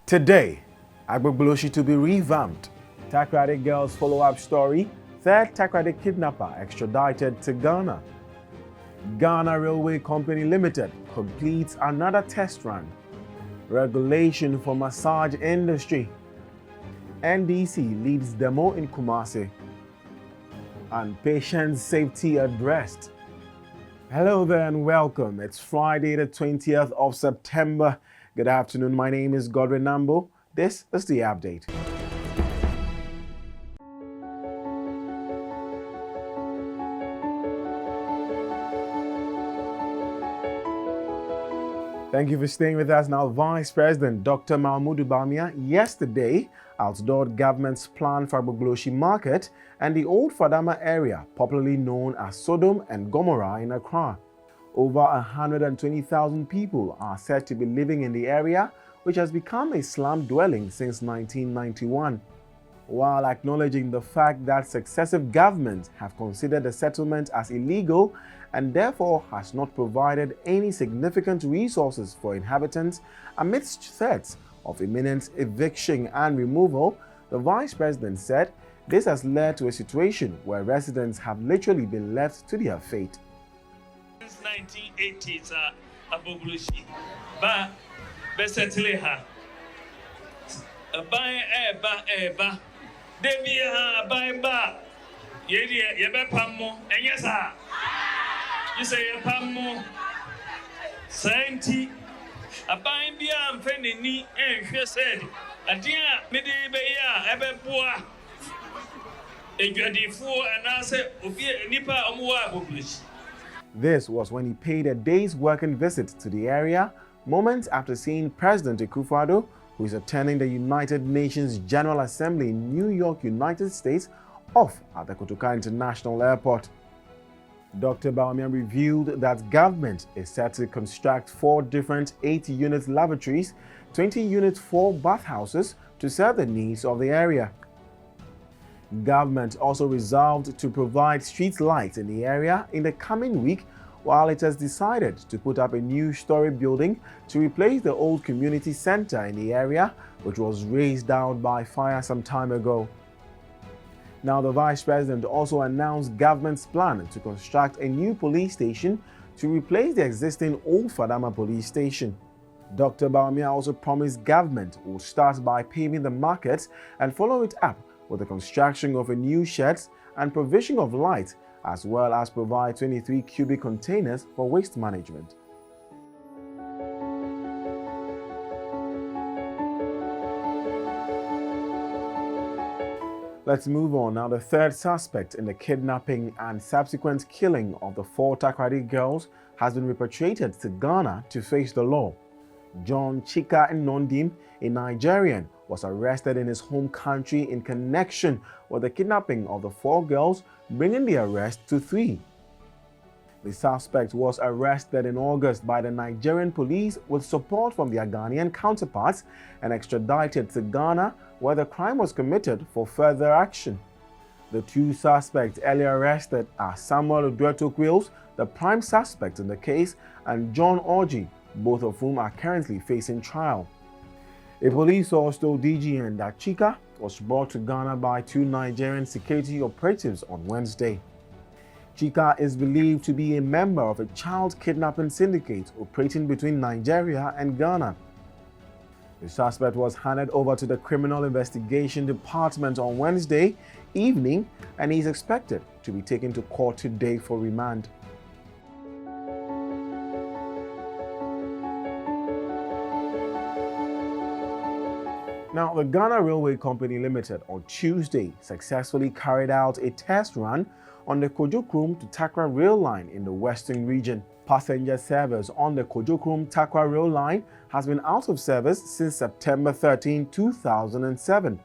Today, Agbogbloshie to be revamped. Takoradi girls follow-up story. Third Takoradi kidnapper extradited to Ghana. Ghana Railway Company Limited completes another test run. Regulation for massage industry. NDC leads demo in Kumasi. And patient safety addressed. Hello there and welcome. It's Friday the 20th of September. Good afternoon. My name is Godwin Nambo. This is the update. Thank you for staying with us. Now, Vice President Dr. Mahmoud Bawumia yesterday outdoored government's plan for Agbogbloshie Market and the Old Fadama area, popularly known as Sodom and Gomorrah in Accra. Over 120,000 people are said to be living in the area, which has become a slum dwelling since 1991. While acknowledging the fact that successive governments have considered the settlement as illegal and therefore has not provided any significant resources for inhabitants amidst threats of imminent eviction and removal, the Vice President said this has led to a situation where residents have literally been left to their fate. Since 1980s, Agbogbloshie, but basically, buy ba. Yebe pamo, and yes, you say a pamo, Sainty, a buying beer and fending knee, and she said, a dear Medibea, Ebeboa, a good fool, and I said, Nipa Agbogbloshie. This was when he paid a day's working visit to the area, moments after seeing President Akufo-Addo, who is attending the United Nations General Assembly in New York, United States, off at the Kotoka International Airport. Dr. Bawumia revealed that government is set to construct 4 different 80-unit lavatories, 20-unit 4 bathhouses to serve the needs of the area. Government also resolved to provide street lights in the area in the coming week, while it has decided to put up a new story building to replace the old community center in the area, which was razed down by fire some time ago. Now, the Vice President also announced government's plan to construct a new police station to replace the existing Old Fadama police station. Dr. Bawumia also promised government will start by paving the markets and follow it up with the construction of a new sheds and provision of light, as well as provide 23 cubic containers for waste management. Let's move on. Now, the third suspect in the kidnapping and subsequent killing of the 4 Takoradi girls has been repatriated to Ghana to face the law. John Chika Nondim, a Nigerian, was arrested in his home country in connection with the kidnapping of the 4 girls, bringing the arrest to 3. The suspect was arrested in August by the Nigerian police with support from their Ghanaian counterparts and extradited to Ghana, where the crime was committed for further action. The 2 suspects earlier arrested are Samuel Odueto-Quills, the prime suspect in the case, and John Orji, both of whom are currently facing trial. A police source told DGN that Chika was brought to Ghana by 2 Nigerian security operatives on Wednesday. Chika is believed to be a member of a child kidnapping syndicate operating between Nigeria and Ghana. The suspect was handed over to the Criminal Investigation Department on Wednesday evening, and he is expected to be taken to court today for remand. Now, the Ghana Railway Company Limited on Tuesday successfully carried out a test run on the Kojokrom to Takra rail line in the western region. Passenger service on the Kojokrom-Takra rail line has been out of service since September 13, 2007.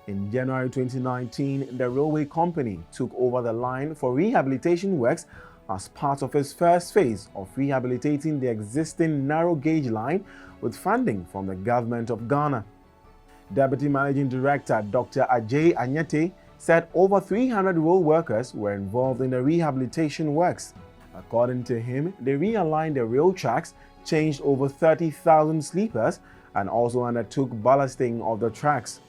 In January 2019, the railway company took over the line for rehabilitation works as part of its first phase of rehabilitating the existing narrow gauge line with funding from the government of Ghana. Deputy Managing Director Dr. Ajay Anyete said over 300 rail workers were involved in the rehabilitation works. According to him, they realigned the rail tracks, changed over 30,000 sleepers, and also undertook ballasting of the tracks.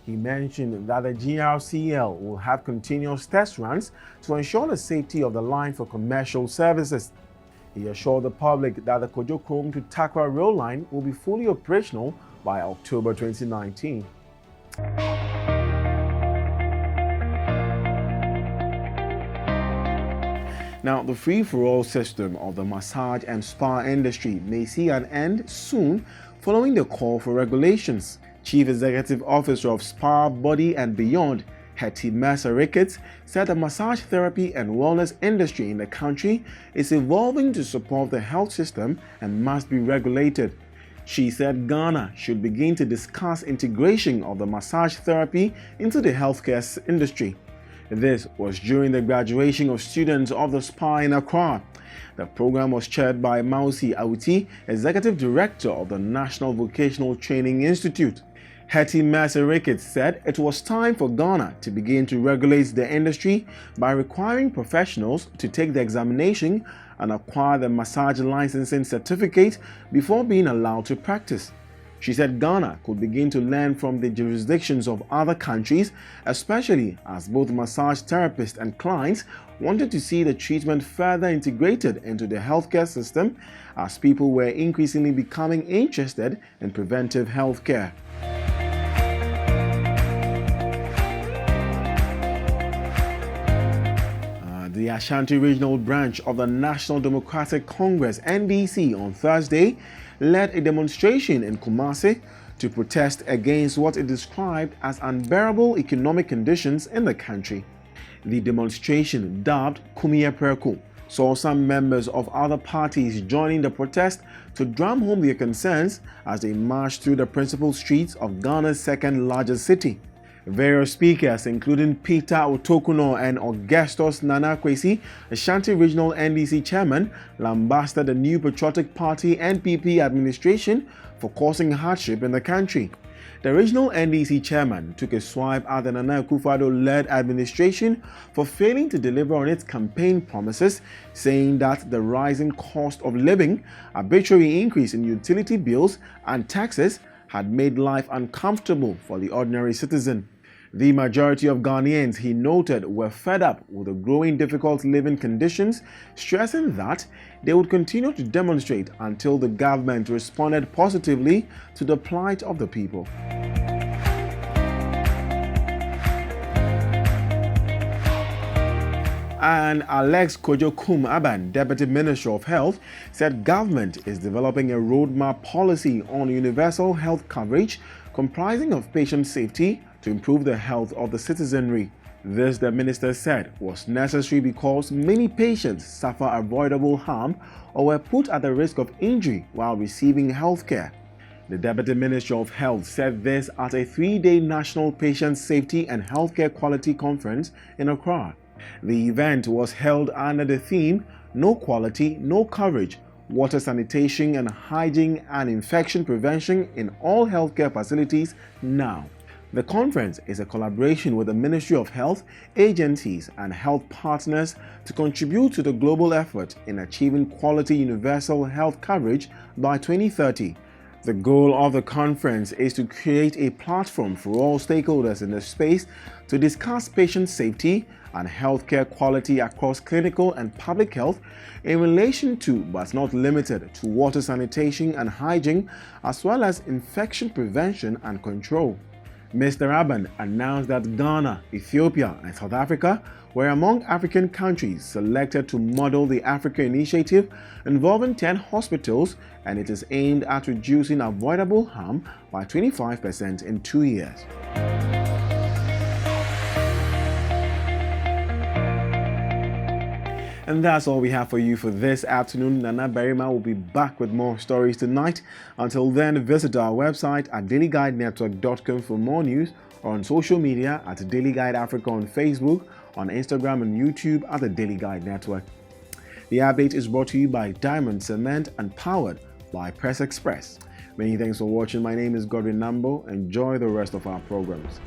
He mentioned that the GRCL will have continuous test runs to ensure the safety of the line for commercial services. He assured the public that the Kojo-Krom to Takwa rail line will be fully operational by October 2019. Now, the free-for-all system of the massage and spa industry may see an end soon following the call for regulations. Chief Executive Officer of Spa, Body and Beyond, Hetty Mercer-Ricketts, said the massage therapy and wellness industry in the country is evolving to support the health system and must be regulated. She said Ghana should begin to discuss integration of the massage therapy into the healthcare industry. This was during the graduation of students of the spa in Accra. The program was chaired by Mausi Awuti, Executive Director of the National Vocational Training Institute. Hetty Mercer-Ricketts said it was time for Ghana to begin to regulate the industry by requiring professionals to take the examination and acquire the massage licensing certificate before being allowed to practice. She said Ghana could begin to learn from the jurisdictions of other countries, especially as both massage therapists and clients wanted to see the treatment further integrated into the healthcare system as people were increasingly becoming interested in preventive healthcare. The Ashanti Regional Branch of the National Democratic Congress (NDC) on Thursday led a demonstration in Kumasi to protest against what it described as unbearable economic conditions in the country. The demonstration, dubbed Kumia Preku, saw some members of other parties joining the protest to drum home their concerns as they marched through the principal streets of Ghana's second largest city. Various speakers, including Peter Otokuno and Augustus Nana Kwesi, Ashanti Regional NDC Chairman, lambasted the new Patriotic Party (NPP) administration for causing hardship in the country. The regional NDC chairman took a swipe at the Nana Akufo-Addo-led administration for failing to deliver on its campaign promises, saying that the rising cost of living, arbitrary increase in utility bills and taxes had made life uncomfortable for the ordinary citizen. The majority of Ghanaians, he noted, were fed up with the growing difficult living conditions, stressing that they would continue to demonstrate until the government responded positively to the plight of the people. And Alex Kojo-Kum-Aban, Deputy Minister of Health, said government is developing a roadmap policy on universal health coverage comprising of patient safety to improve the health of the citizenry. This, the minister said, was necessary because many patients suffer avoidable harm or were put at the risk of injury while receiving health care. The Deputy Minister of Health said this at a 3-day National Patient Safety and Healthcare Quality Conference in Accra. The event was held under the theme, No Quality, No Coverage, Water Sanitation and Hygiene and Infection Prevention in All Healthcare Facilities Now. The conference is a collaboration with the Ministry of Health, agencies and health partners to contribute to the global effort in achieving quality universal health coverage by 2030. The goal of the conference is to create a platform for all stakeholders in the space to discuss patient safety and healthcare quality across clinical and public health in relation to, but not limited to, water sanitation and hygiene, as well as infection prevention and control. Mr. Aban announced that Ghana, Ethiopia, and South Africa were among African countries selected to model the Africa Initiative involving 10 hospitals, and it is aimed at reducing avoidable harm by 25% in 2 years. And that's all we have for you for this afternoon. Nana Berima will be back with more stories tonight. Until then, visit our website at dailyguidenetwork.com for more news, or on social media at Daily Guide Africa on Facebook, on Instagram and YouTube at the Daily Guide Network. The update is brought to you by Diamond Cement and powered by Press Express. Many thanks for watching. My name is Godwin Nambo. Enjoy the rest of our programs.